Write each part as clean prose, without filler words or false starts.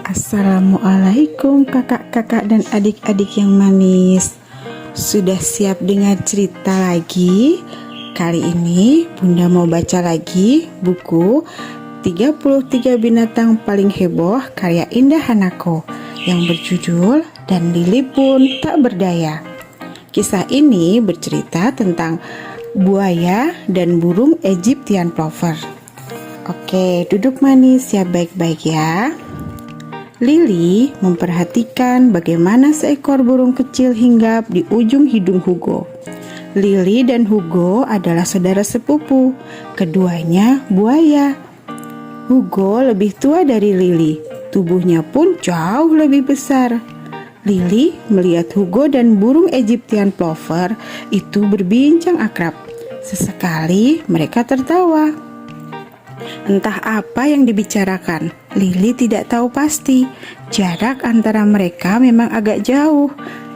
Assalamualaikum kakak-kakak dan adik-adik yang manis. Sudah siap dengar cerita lagi? Kali ini Bunda mau baca lagi buku 33 Binatang Paling Heboh karya Indah Hanako yang berjudul Dan Lili Pun Tak Berdaya. Kisah ini bercerita tentang buaya dan burung Egyptian plover. Oke, duduk manis, siap baik-baik ya. Lili memperhatikan bagaimana seekor burung kecil hinggap di ujung hidung Hugo. Lili dan Hugo adalah saudara sepupu. Keduanya buaya. Hugo lebih tua dari Lili. Tubuhnya pun jauh lebih besar. Lili melihat Hugo dan burung Egyptian plover itu berbincang akrab. Sesekali mereka tertawa. Entah apa yang dibicarakan, Lili tidak tahu pasti. Jarak antara mereka memang agak jauh.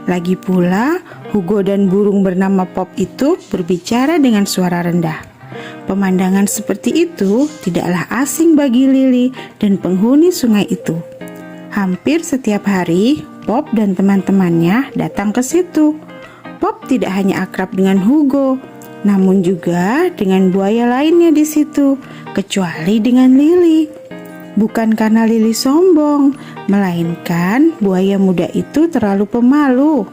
Lagi pula, Hugo dan burung bernama Pop itu berbicara dengan suara rendah. Pemandangan seperti itu tidaklah asing bagi Lili dan penghuni sungai itu. Hampir setiap hari, Pop dan teman-temannya datang ke situ. Pop tidak hanya akrab dengan Hugo, namun juga dengan buaya lainnya di situ, kecuali dengan Lili. Bukan karena Lili sombong, melainkan buaya muda itu terlalu pemalu.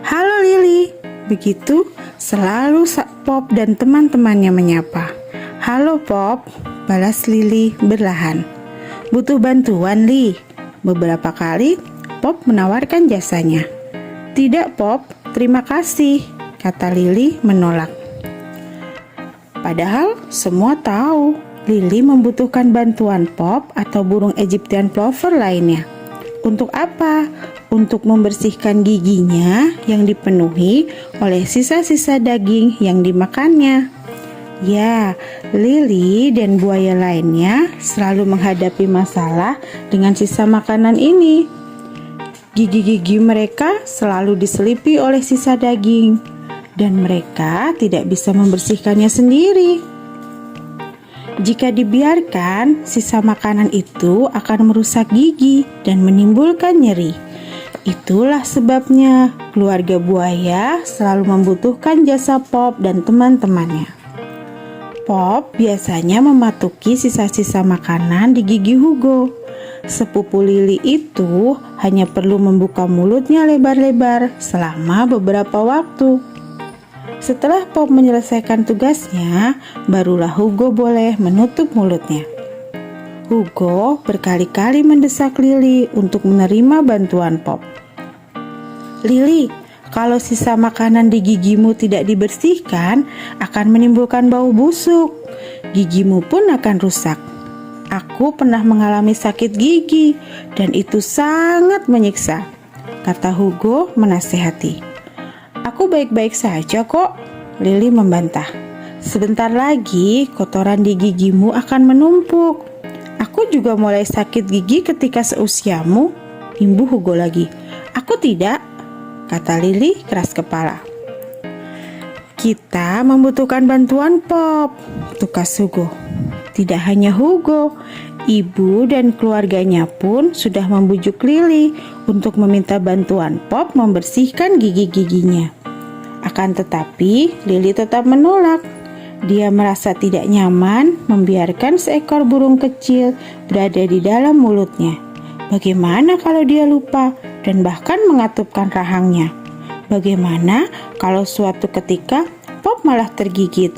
"Halo Lili," begitu selalu Pop dan teman-temannya menyapa. "Halo Pop," balas Lili berlahan. "Butuh bantuan, Li?" Beberapa kali Pop menawarkan jasanya. "Tidak Pop, terima kasih," kata Lili menolak. Padahal semua tahu Lili membutuhkan bantuan Pop atau burung Egyptian plover lainnya. Untuk apa? Untuk membersihkan giginya yang dipenuhi oleh sisa-sisa daging yang dimakannya. Ya, Lili dan buaya lainnya selalu menghadapi masalah dengan sisa makanan ini. Gigi-gigi mereka selalu diselipi oleh sisa daging, dan mereka tidak bisa membersihkannya sendiri. Jika dibiarkan, sisa makanan itu akan merusak gigi dan menimbulkan nyeri. Itulah sebabnya keluarga buaya selalu membutuhkan jasa Pop dan teman-temannya. Pop biasanya mematuki sisa-sisa makanan di gigi Hugo. Sepupu Lili itu hanya perlu membuka mulutnya lebar-lebar selama beberapa waktu. Setelah Pop menyelesaikan tugasnya, barulah Hugo boleh menutup mulutnya. Hugo berkali-kali mendesak Lili untuk menerima bantuan Pop. "Lili, kalau sisa makanan di gigimu tidak dibersihkan, akan menimbulkan bau busuk. Gigimu pun akan rusak. Aku pernah mengalami sakit gigi dan itu sangat menyiksa," kata Hugo menasehati. "Aku baik-baik saja kok," Lili membantah. "Sebentar lagi kotoran di gigimu akan menumpuk. Aku juga mulai sakit gigi ketika seusiamu," imbu Hugo lagi. "Aku tidak," kata Lili keras kepala. "Kita membutuhkan bantuan Pop," tukas Hugo. Tidak hanya Hugo, ibu dan keluarganya pun sudah membujuk Lili untuk meminta bantuan Pop membersihkan gigi-giginya. Akan tetapi, Lili tetap menolak. Dia merasa tidak nyaman membiarkan seekor burung kecil berada di dalam mulutnya. Bagaimana kalau dia lupa dan bahkan mengatupkan rahangnya? Bagaimana kalau suatu ketika Pop malah tergigit?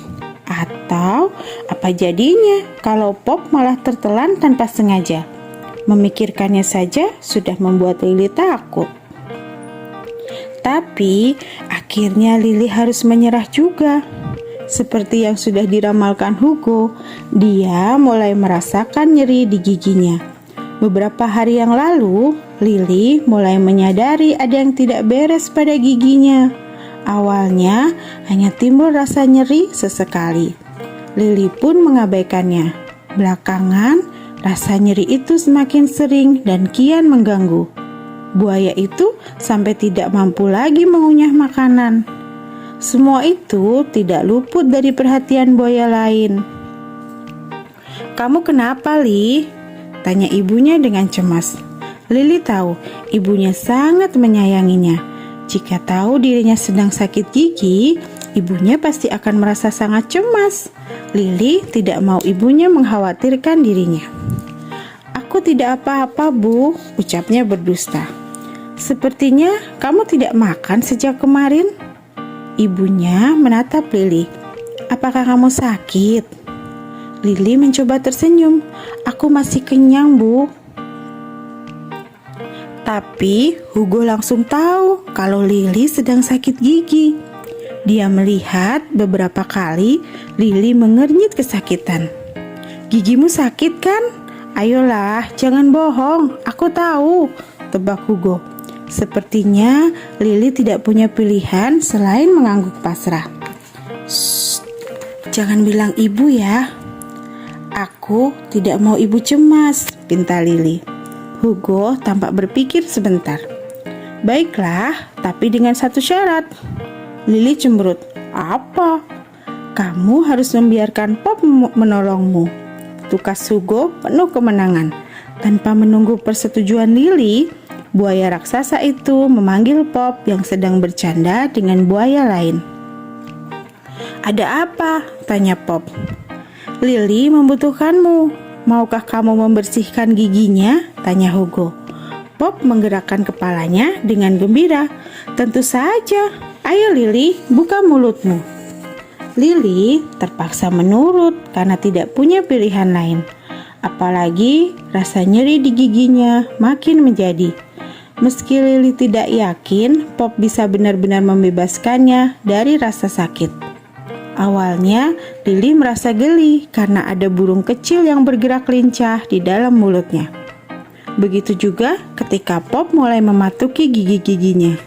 Atau apa jadinya kalau Pop malah tertelan tanpa sengaja? Memikirkannya saja sudah membuat Lili takut. Tapi akhirnya Lili harus menyerah juga. Seperti yang sudah diramalkan Hugo, dia mulai merasakan nyeri di giginya. Beberapa hari yang lalu, Lili mulai menyadari ada yang tidak beres pada giginya. Awalnya hanya timbul rasa nyeri sesekali. Lili pun mengabaikannya. Belakangan, rasa nyeri itu semakin sering dan kian mengganggu. Buaya itu sampai tidak mampu lagi mengunyah makanan. Semua itu tidak luput dari perhatian buaya lain. "Kamu kenapa, Li?" Tanya ibunya dengan cemas. Lili tahu ibunya sangat menyayanginya. Jika tahu dirinya sedang sakit gigi, ibunya pasti akan merasa sangat cemas. Lili tidak mau ibunya mengkhawatirkan dirinya. "Aku tidak apa-apa, Bu," ucapnya berdusta. "Sepertinya kamu tidak makan sejak kemarin." Ibunya menatap Lili. "Apakah kamu sakit?" Lili mencoba tersenyum. "Aku masih kenyang, Bu." Tapi Hugo langsung tahu kalau Lili sedang sakit gigi. Dia melihat beberapa kali Lili mengernyit kesakitan. "Gigimu sakit kan? Ayolah, jangan bohong, aku tahu," tebak Hugo. Sepertinya Lili tidak punya pilihan selain mengangguk pasrah. "Shh, jangan bilang ibu ya." "Aku tidak mau ibu cemas," pinta Lili. Hugo tampak berpikir sebentar. "Baiklah, tapi dengan satu syarat." Lili cemberut. "Apa?" "Kamu harus membiarkan Pop menolongmu," tukas Hugo penuh kemenangan. Tanpa menunggu persetujuan Lili, buaya raksasa itu memanggil Pop yang sedang bercanda dengan buaya lain. "Ada apa?" tanya Pop. "Lili membutuhkanmu. Maukah kamu membersihkan giginya?" tanya Hugo. Pop menggerakkan kepalanya dengan gembira. "Tentu saja. Ayo Lili, buka mulutmu." Lili terpaksa menurut karena tidak punya pilihan lain. Apalagi rasa nyeri di giginya makin menjadi. Meski Lili tidak yakin Pop bisa benar-benar membebaskannya dari rasa sakit. Awalnya, Lili merasa geli karena ada burung kecil yang bergerak lincah di dalam mulutnya. Begitu juga ketika Pop mulai mematuki gigi-giginya.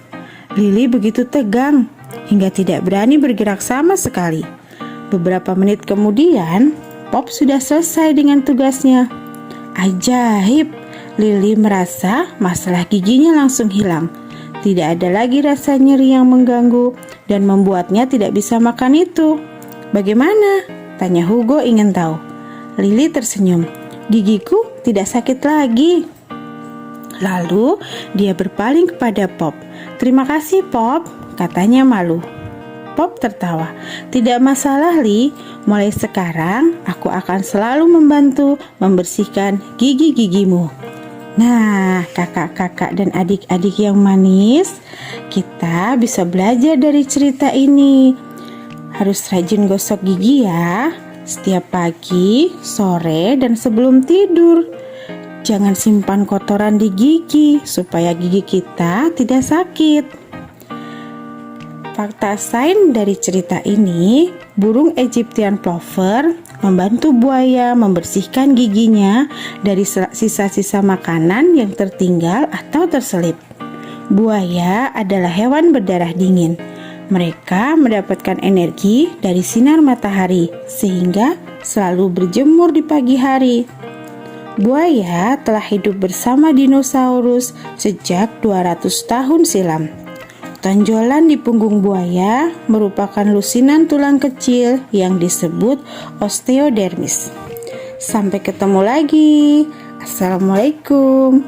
Lili begitu tegang hingga tidak berani bergerak sama sekali. Beberapa menit kemudian, Pop sudah selesai dengan tugasnya. Ajaib, Lili merasa masalah giginya langsung hilang. Tidak ada lagi rasa nyeri yang mengganggu dan membuatnya tidak bisa makan itu. "Bagaimana?" tanya Hugo ingin tahu. Lili tersenyum. "Gigiku tidak sakit lagi." Lalu dia berpaling kepada Pop. "Terima kasih Pop," katanya malu. Pop tertawa. "Tidak masalah Li, mulai sekarang aku akan selalu membantu membersihkan gigi-gigimu." Nah, kakak-kakak dan adik-adik yang manis, kita bisa belajar dari cerita ini. Harus rajin gosok gigi ya, setiap pagi, sore, dan sebelum tidur. Jangan simpan kotoran di gigi supaya gigi kita tidak sakit. Fakta sains dari cerita ini, burung Egyptian plover membantu buaya membersihkan giginya dari sisa-sisa makanan yang tertinggal atau terselip. Buaya adalah hewan berdarah dingin. Mereka mendapatkan energi dari sinar matahari sehingga selalu berjemur di pagi hari. Buaya telah hidup bersama dinosaurus sejak 200 tahun silam. Tonjolan di punggung buaya merupakan lusinan tulang kecil yang disebut osteodermis. Sampai ketemu lagi. Assalamualaikum.